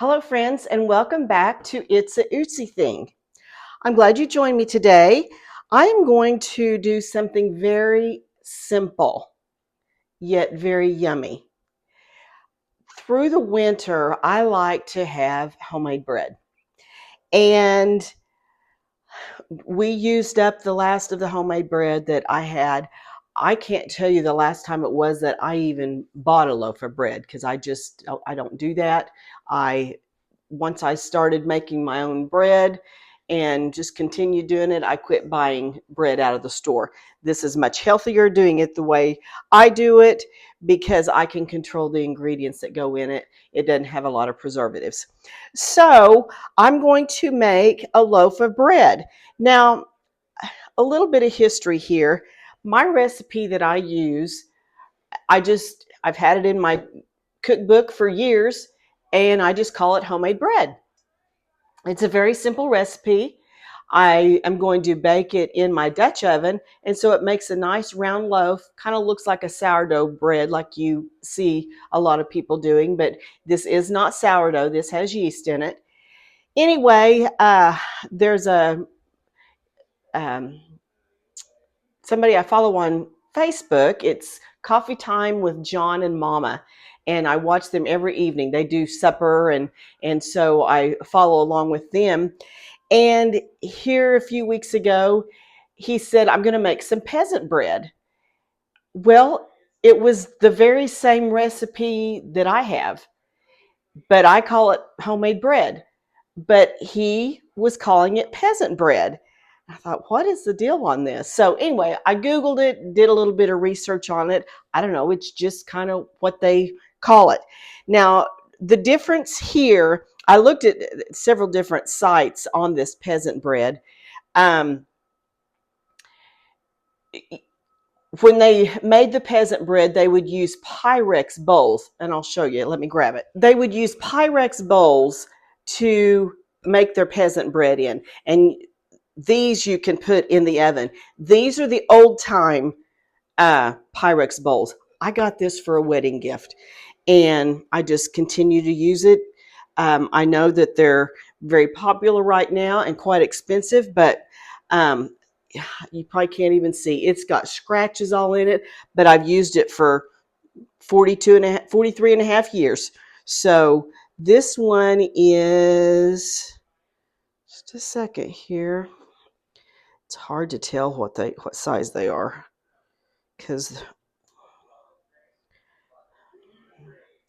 Hello, friends, and welcome back to It's a Ootsy Thing. I'm glad you joined me today. I am going to do something very simple, yet very yummy. Through the winter, I like to have homemade bread. And we used up the last of the homemade bread that I had. I can't tell you the last time it was that I even bought a loaf of bread because I don't do that. I Once I started making my own bread and just continued doing it, I quit buying bread out of the store. This is much healthier doing it the way I do it because I can control the ingredients that go in it. It doesn't have a lot of preservatives. So I'm going to make a loaf of bread. Now, a little bit of history here. My recipe that I use, I've had it in my cookbook for years, and I just call it homemade bread. It's a very simple recipe. I am going to bake it in my Dutch oven, and so it makes a nice round loaf. Kind of looks like a sourdough bread like you see a lot of people doing, but this is not sourdough. This has yeast in it. Anyway, there's a um, somebody I follow on Facebook. It's Coffee Time with John and Mama, and I watch them every evening. They do supper, and so I follow along with them. And here a few weeks ago, he said, I'm going to make some peasant bread. Well, it was the very same recipe that I have, but I call it homemade bread. But he was calling it peasant bread. I thought, what is the deal on this? So anyway, I Googled it, did a little bit of research on it. I don't know, it's just kind of what they call it. Now, the difference here, I looked at several different sites on this peasant bread. Um, when they made the peasant bread, they would use Pyrex bowls, and I'll show you. Let me grab it. They would use Pyrex bowls to make their peasant bread in, and these you can put in the oven. These are the old time Pyrex bowls. I got this for a wedding gift, and I just continue to use it. I know that they're very popular right now and quite expensive, but um, you probably can't even see. It's got scratches all in it, but I've used it for 43 and a half years. So this one is, just a second here. It's hard to tell what size they are because,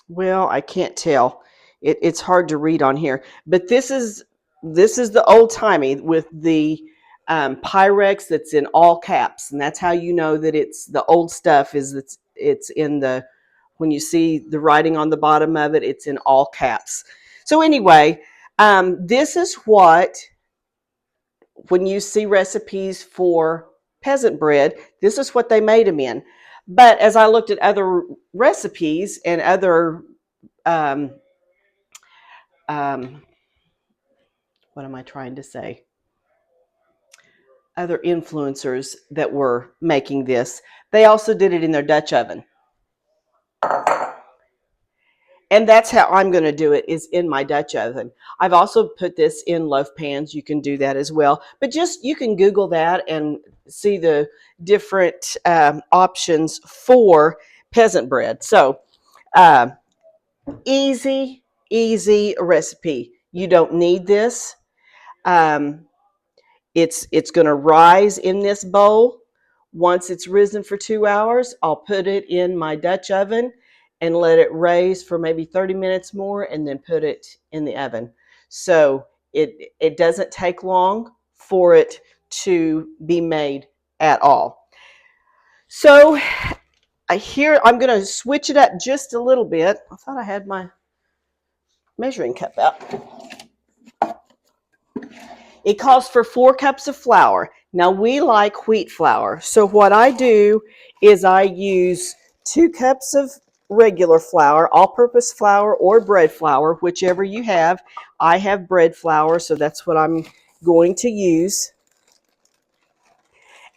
well, I can't tell. It's hard to read on here, but this is the old timey with the Pyrex that's in all caps, and that's how you know that it's the old stuff. It's in the, when you see the writing on the bottom of it, it's in all caps. So anyway, this is what, when you see recipes for peasant bread, this is what they made them in. But as I looked at other recipes and other um, um, what am I trying to say? Other influencers that were making this, they also did it in their Dutch oven. And that's how I'm going to do it, is in my Dutch oven. I've also put this in loaf pans. You can do that as well. But just, you can Google that and see the different options for peasant bread. So uh, easy recipe. You don't need this. Um, it's going to rise in this bowl. Once it's risen for 2 hours, I'll put it in my Dutch oven and let it raise for maybe 30 minutes more, and then put it in the oven. So it doesn't take long for it to be made at all. So here I'm going to switch it up just a little bit. I thought I had my measuring cup out. It calls for 4 cups of flour. Now, we like wheat flour. So what I do is I use 2 cups of regular flour, all-purpose flour or bread flour, whichever you have. I have bread flour, so that's what I'm going to use.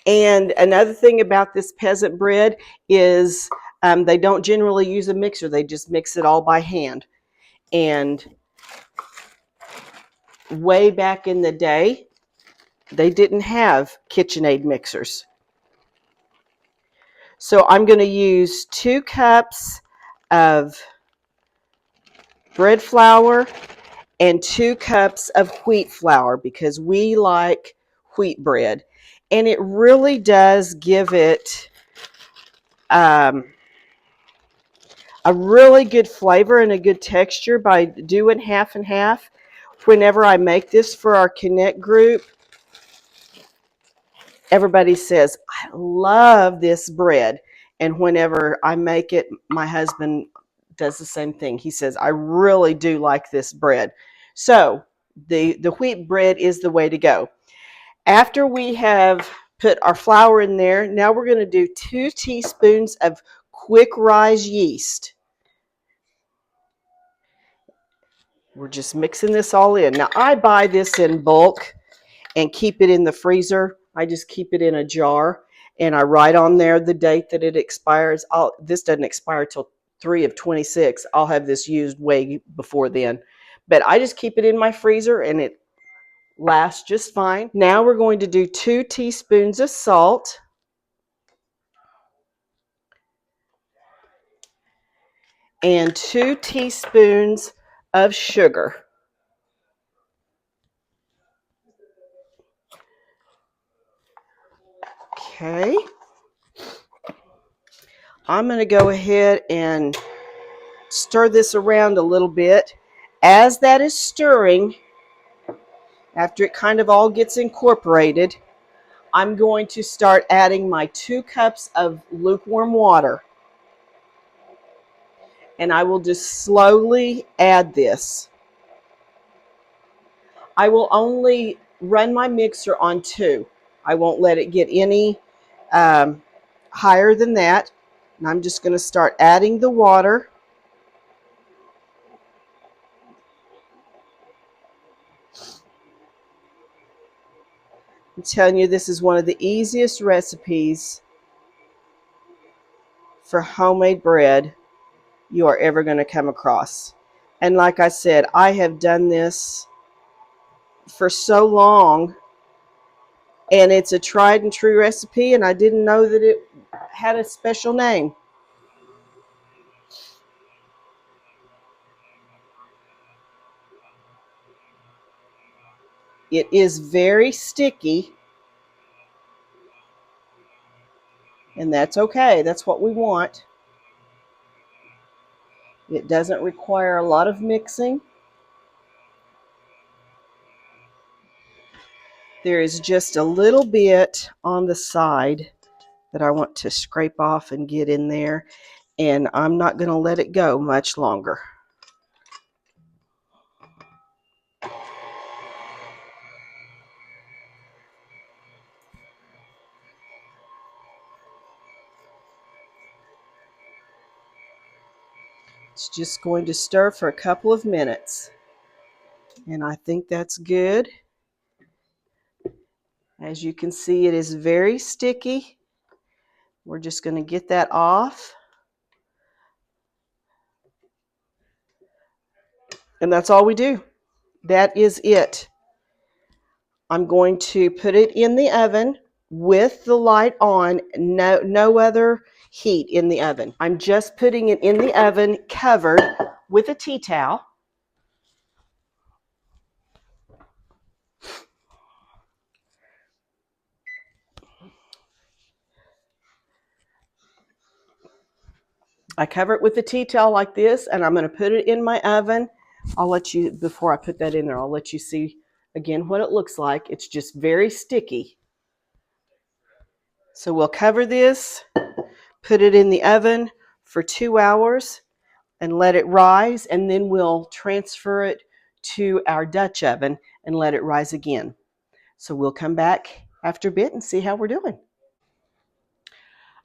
And another thing about this peasant bread is they don't generally use a mixer. They just mix it all by hand. And way back in the day, they didn't have KitchenAid mixers. So I'm going to use 2 cups of bread flour and 2 cups of wheat flour because we like wheat bread. And it really does give it a really good flavor and a good texture by doing half and half. Whenever I make this for our Connect group, everybody says, I love this bread. And whenever I make it, my husband does the same thing. He says, I really do like this bread. So the wheat bread is the way to go. After we have put our flour in there, now we're going to do 2 teaspoons of quick rise yeast. We're just mixing this all in. Now I buy this in bulk and keep it in the freezer. I just keep it in a jar and I write on there the date that it expires. This doesn't expire till 3 of 26. I'll have this used way before then. But I just keep it in my freezer and it lasts just fine. Now we're going to do 2 teaspoons of salt. And 2 teaspoons of sugar. Okay. I'm going to go ahead and stir this around a little bit. As that is stirring, after it kind of all gets incorporated, I'm going to start adding my 2 cups of lukewarm water. And I will just slowly add this. I will only run my mixer on 2. I won't let it get any higher than that. And I'm just going to start adding the water. I'm telling you, this is one of the easiest recipes for homemade bread you are ever going to come across. And like I said, I have done this for so long, and it's a tried and true recipe, and I didn't know that it had a special name. It is very sticky, and that's okay. That's what we want. It doesn't require a lot of mixing. There is just a little bit on the side that I want to scrape off and get in there, and I'm not going to let it go much longer. It's just going to stir for a couple of minutes, and I think that's good. As you can see, it is very sticky. We're just going to get that off. And that's all we do. That is it. I'm going to put it in the oven with the light on, no other heat in the oven. I'm just putting it in the oven covered with a tea towel. I cover it with a tea towel like this, and I'm going to put it in my oven. I'll let you, before I put that in there, I'll let you see again what it looks like. It's just very sticky. So we'll cover this, put it in the oven for 2 hours and let it rise, and then we'll transfer it to our Dutch oven and let it rise again. So we'll come back after a bit and see how we're doing.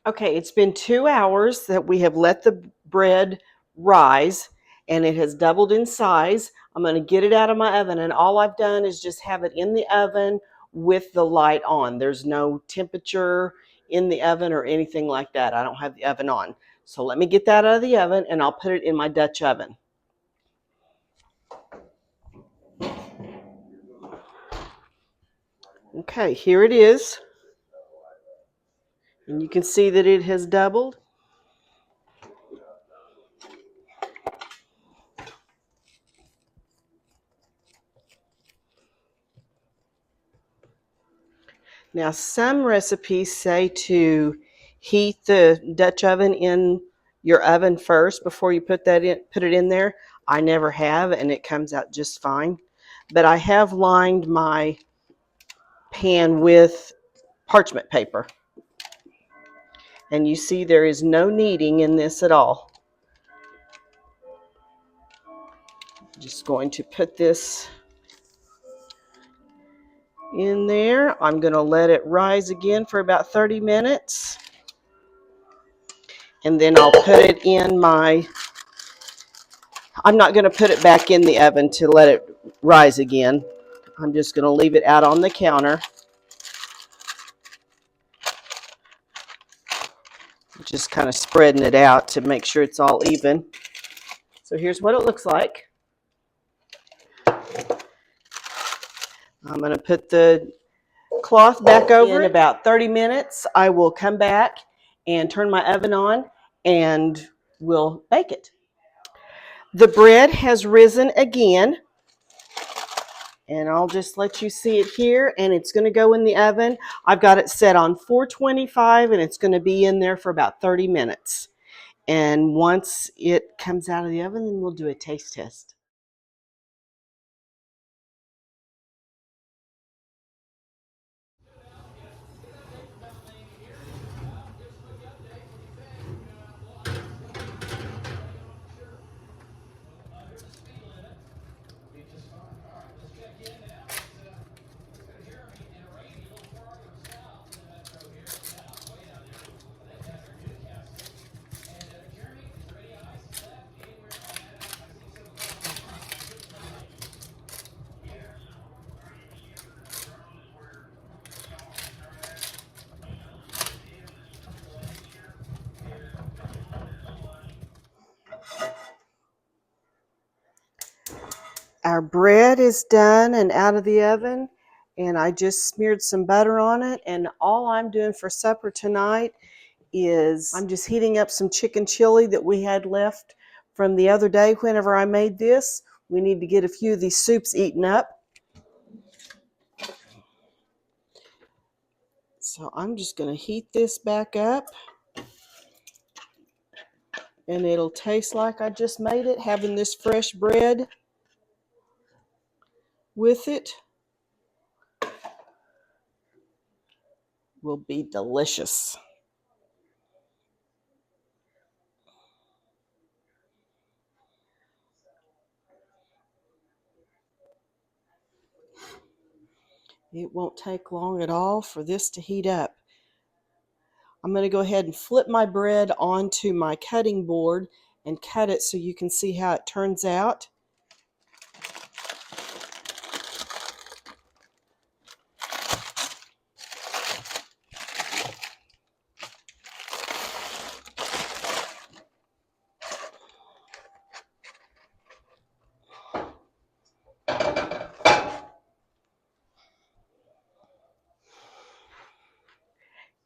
Okay, it's been 2 hours that we have let the bread rise, and it has doubled in size. I'm going to get it out of my oven, and all I've done is just have it in the oven with the light on. There's no temperature in the oven or anything like that. I don't have the oven on. So let me get that out of the oven, and I'll put it in my Dutch oven. Okay, here it is. And you can see that it has doubled. Now, some recipes say to heat the Dutch oven in your oven first before you put it in there. I never have, and it comes out just fine. But I have lined my pan with parchment paper. And you see there is no kneading in this at all. Just going to put this in there. I'm going to let it rise again for about 30 minutes. And then I'll put it in I'm not going to put it back in the oven to let it rise again. I'm just going to leave it out on the counter. Just kind of spreading it out to make sure it's all even. So here's what it looks like. I'm going to put the cloth back over. In about 30 minutes, I will come back and turn my oven on and we'll bake it. The bread has risen again, and I'll just let you see it here, and it's going to go in the oven. I've got it set on 425, and it's going to be in there for about 30 minutes. And once it comes out of the oven, then we'll do a taste test. Our bread is done and out of the oven, and I just smeared some butter on it, and all I'm doing for supper tonight is I'm just heating up some chicken chili that we had left from the other day whenever I made this. We need to get a few of these soups eaten up. So I'm just going to heat this back up, and it'll taste like I just made it, having this fresh bread with it will be delicious. It won't take long at all for this to heat up. I'm going to go ahead and flip my bread onto my cutting board and cut it so you can see how it turns out.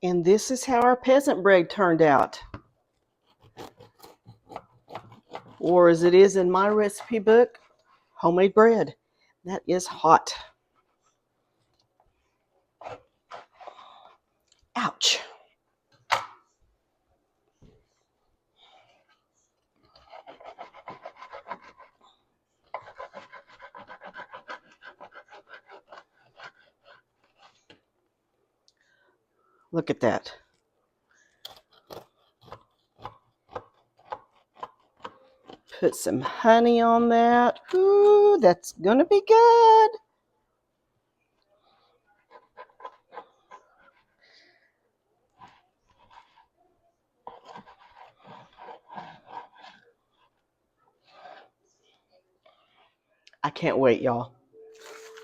And this is how our peasant bread turned out. Or as it is in my recipe book, homemade bread. That is hot. Ouch. Look at that. Put some honey on that. Ooh, that's gonna be good. I can't wait, y'all.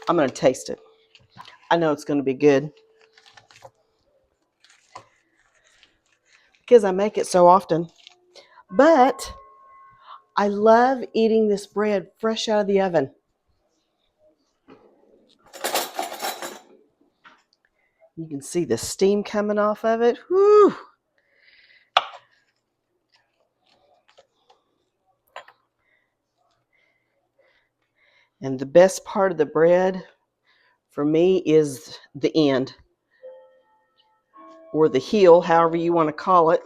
I'm gonna taste it. I know it's gonna be good because I make it so often. But I love eating this bread fresh out of the oven. You can see the steam coming off of it. Whew. And the best part of the bread for me is the end, or the heel, however you want to call it.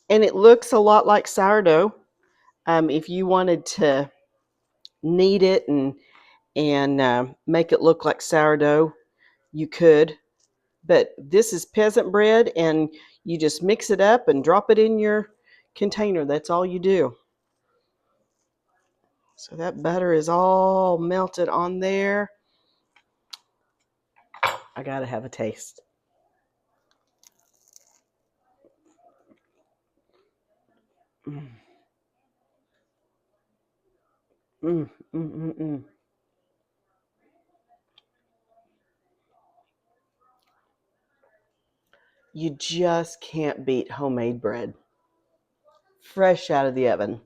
And it looks a lot like sourdough. If you wanted to knead it and make it look like sourdough, you could. But this is peasant bread, and you just mix it up and drop it in your container. That's all you do. So that butter is all melted on there. I gotta have a taste. Mm, mm, mm, mm, mm. You just can't beat homemade bread, fresh out of the oven.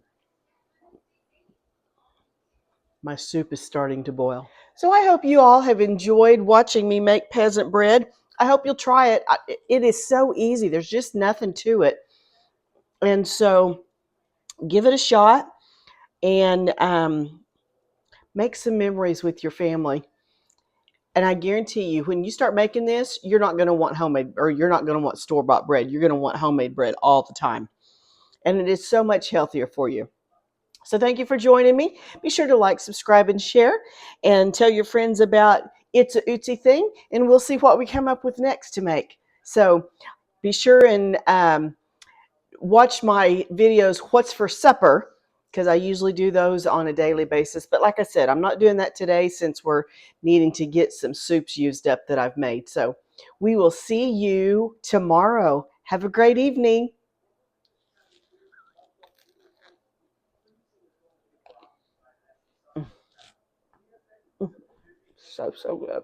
My soup is starting to boil. So I hope you all have enjoyed watching me make peasant bread. I hope you'll try it. It is so easy. There's just nothing to it. And so give it a shot and make some memories with your family. And I guarantee you, when you start making this, you're not going to want homemade, or you're not going to want store-bought bread. You're going to want homemade bread all the time. And it is so much healthier for you. So thank you for joining me. Be sure to like, subscribe, and share, and tell your friends about It's a Ootsy Thing, and we'll see what we come up with next to make. So be sure and watch my videos, What's for Supper, because I usually do those on a daily basis. But like I said, I'm not doing that today since we're needing to get some soups used up that I've made. So we will see you tomorrow. Have a great evening. So good.